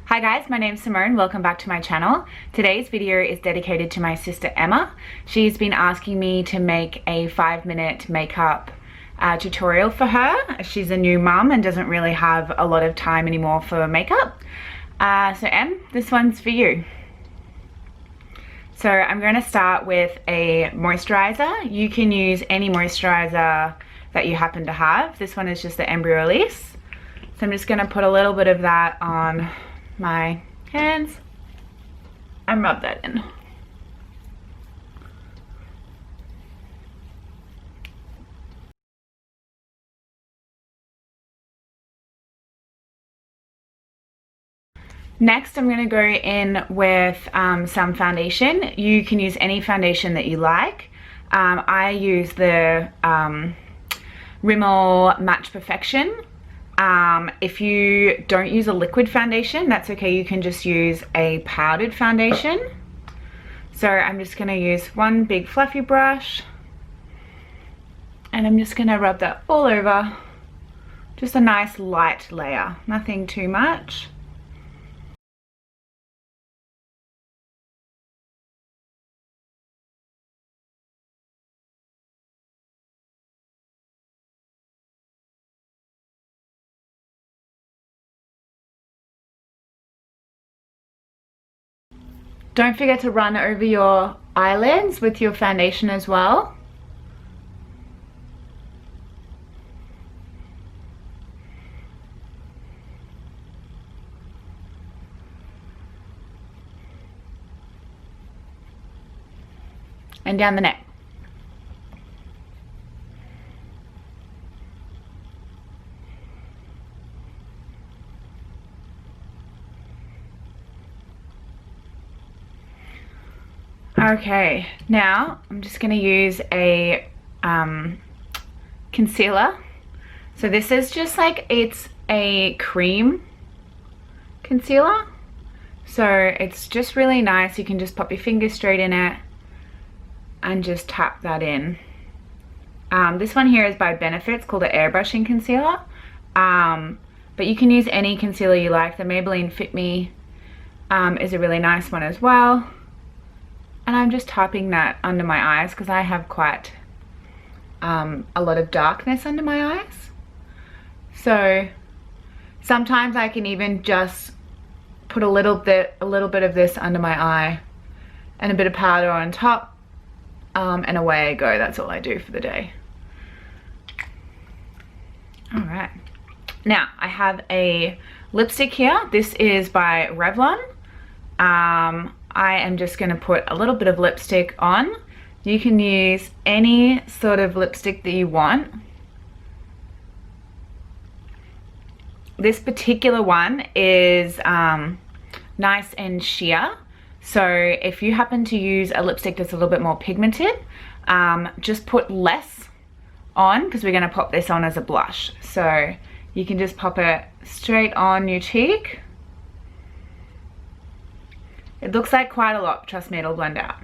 Hi guys, my name's Simone. Welcome back to my channel. Today's video is dedicated to my sister Emma. She's been asking me to make a 5-minute makeup tutorial for her. She's a new mum and doesn't really have a lot of time anymore for makeup. So Em, this one's for you. So I'm going to start with a moisturizer. You can use any moisturizer that you happen to have. This one is just the Embryo Release. So I'm just going to put a little bit of that on my hands and rub that in. Next, I'm going to go in with some foundation. You can use any foundation that you like. I use the Rimmel Match Perfection. If you don't use a liquid foundation, that's okay. You can just use a powdered foundation. So I'm just going to use one big fluffy brush and I'm just going to rub that all over. Just a nice light layer, nothing too much. Don't forget to run over your eyelids with your foundation as well. And down the neck. Okay, now I'm just going to use a concealer. So this is just like, it's a cream concealer. So it's just really nice. You can just pop your finger straight in it and just tap that in. This one here is by Benefit. It's called an airbrushing concealer. But you can use any concealer you like. The Maybelline Fit Me is a really nice one as well. And I'm just tapping that under my eyes because I have quite a lot of darkness under my eyes. So sometimes I can even just put a little bit of this under my eye and a bit of powder on top, and away I go. That's all I do for the day. All right. Now I have a lipstick here. This is by Revlon. I am just going to put a little bit of lipstick on. You can use any sort of lipstick that you want. This particular one is nice and sheer. So if you happen to use a lipstick that's a little bit more pigmented, just put less on because we're going to pop this on as a blush. So you can just pop it straight on your cheek. It looks like quite a lot, trust me, it'll blend out.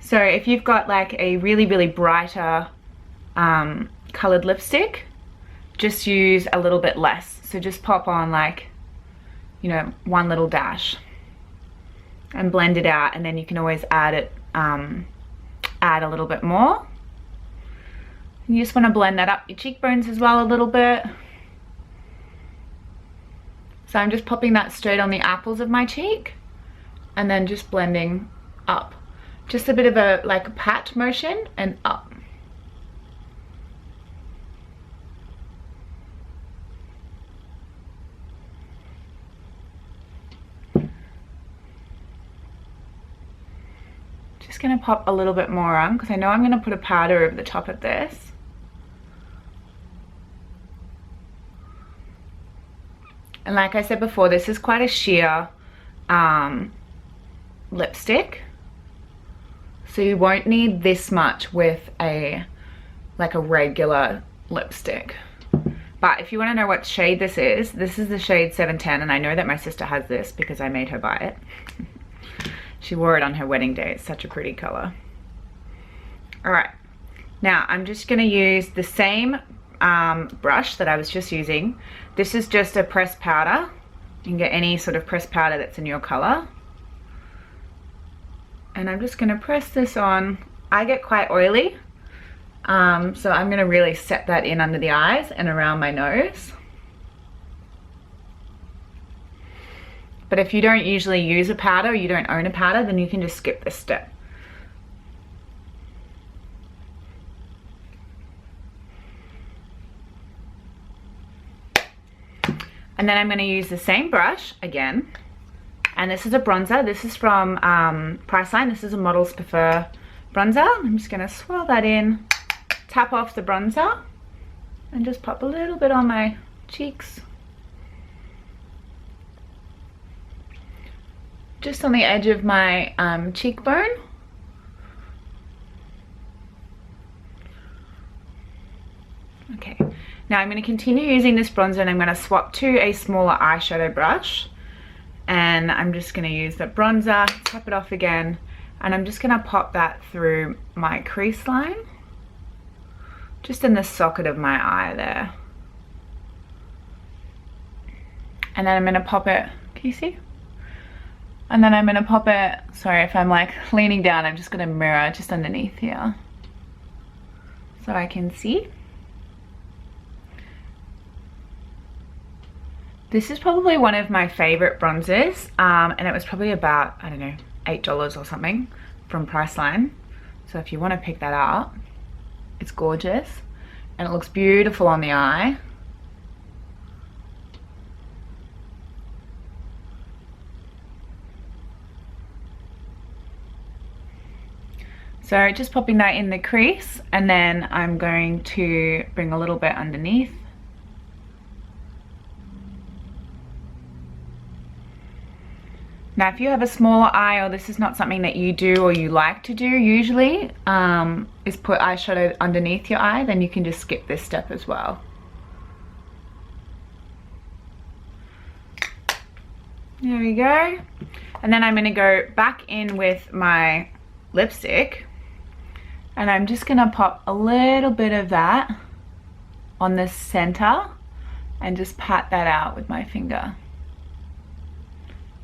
So if you've got like a really brighter colored lipstick, just use a little bit less. So just pop on like, you know, one little dash and blend it out, and then you can always add it, add a little bit more. And you just want to blend that up your cheekbones as well a little bit. So I'm just popping that straight on the apples of my cheek. And then just blending up. Just a bit of a like pat motion and up. Just gonna pop a little bit more on because I know I'm gonna put a powder over the top of this. And like I said before, this is quite a sheer lipstick, so you won't need this much with a regular lipstick. But if you want to know what shade this is the shade 710, and I know that my sister has this because I made her buy it. She wore it on her wedding day. It's such a pretty color. All right, now I'm just going to use the same brush that I was just using. This is just a pressed powder You can get any sort of pressed powder that's in your color. And I'm just gonna press this on. I get quite oily, so I'm gonna really set that in under the eyes and around my nose. But if you don't usually use a powder, or you don't own a powder, then you can just skip this step. And then I'm gonna use the same brush again. And this is a bronzer. This is from Priceline. This is a Models Prefer bronzer. I'm just gonna swirl that in, tap off the bronzer, and just pop a little bit on my cheeks. Just on the edge of my cheekbone. Okay, now I'm going to continue using this bronzer, and I'm going to swap to a smaller eyeshadow brush. And I'm just going to use the bronzer, tap it off again, and I'm just going to pop that through my crease line. Just in the socket of my eye there. And then I'm going to pop it, can you see? And then I'm going to pop it, sorry if I'm like leaning down, I'm just going to mirror just underneath here so I can see. This is probably one of my favorite bronzers, and it was probably about, I don't know, $8 or something from Priceline. So if you want to pick that up, it's gorgeous and it looks beautiful on the eye. So just popping that in the crease, and then I'm going to bring a little bit underneath. Now if you have a smaller eye, or this is not something that you do or you like to do usually, is put eyeshadow underneath your eye, then you can just skip this step as well. There we go. And then I'm going to go back in with my lipstick, and I'm just going to pop a little bit of that on the center and just pat that out with my finger.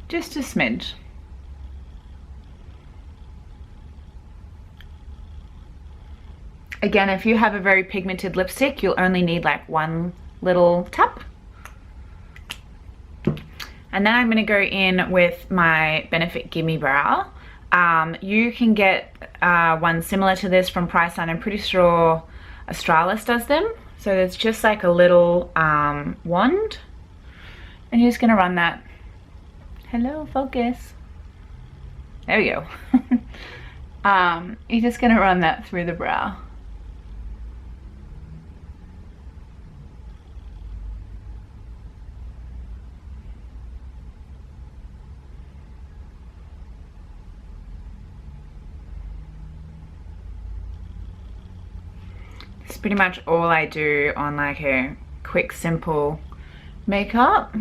Just a smidge. Again, if you have a very pigmented lipstick, you'll only need like one little tap. And then I'm going to go in with my Benefit Gimme Brow. You can get one similar to this from Priceline. I'm pretty sure Australis does them. So it's just like a little wand, and you're just going to run that. Hello, focus. There we go. You're just going to run that through the brow. It's pretty much all I do on like a quick, simple makeup.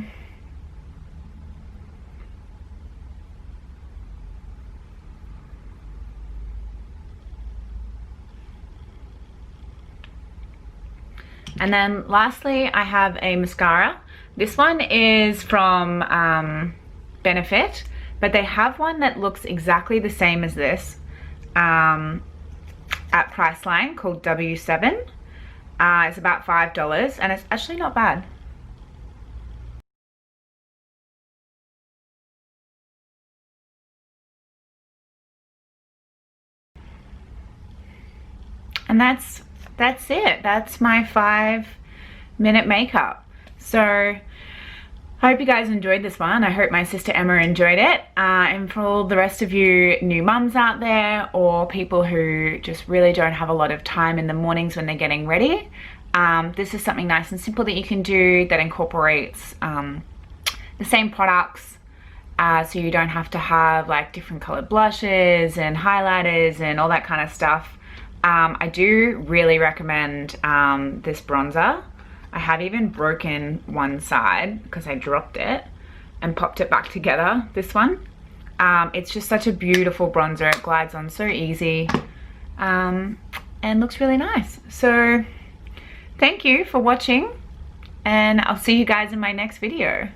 And then lastly, I have a mascara. This one is from Benefit, but they have one that looks exactly the same as this at Priceline called W7. It's about $5 and it's actually not bad. And that's it. That's my 5-minute makeup. So I hope you guys enjoyed this one. I hope my sister Emma enjoyed it. And for all the rest of you new mums out there, or people who just really don't have a lot of time in the mornings when they're getting ready, this is something nice and simple that you can do that incorporates the same products, so you don't have to have like different colored blushes and highlighters and all that kind of stuff. I do really recommend this bronzer. I have even broken one side because I dropped it and popped it back together, this one. It's just such a beautiful bronzer. It glides on so easy and looks really nice. So thank you for watching, and I'll see you guys in my next video.